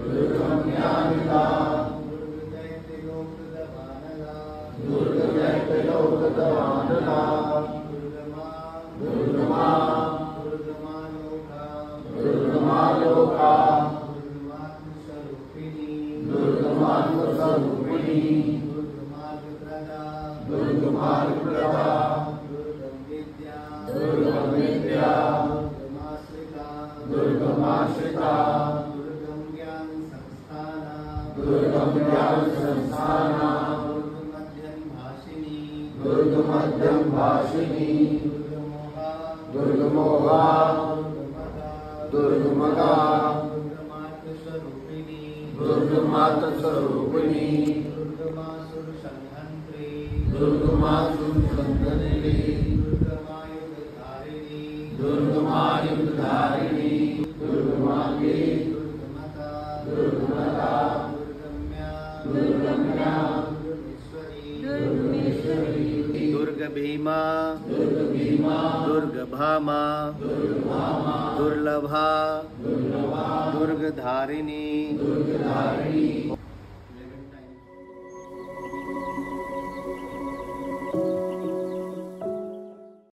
दुर्गम्यानिता दुर्गदैत्यलोकदवानला दुर्गमा दुर्गमालोका दुर्गमात्मस्वरूपिणी दुर्गमार्गप्रदा दुर्गमविद्या दुर्गमाश्रिता दुर्गम ज्ञान संस्थाना दुर्गमध्यम भाषिणी दुर्गमोहा दुर्गमदा दुर्गमात्मस्वरूपिणी दुर्गमासुरसंहन्त्री दुर्गमायुधधारिणी दुर्गमांगी दुर्गमता दुर्गम्या दुर्गेश्वरी दुर्गभीमा दुर्गभीमा दुर्गभामा दुर्लभा दुर्गधारिणी दुर्गधारिणी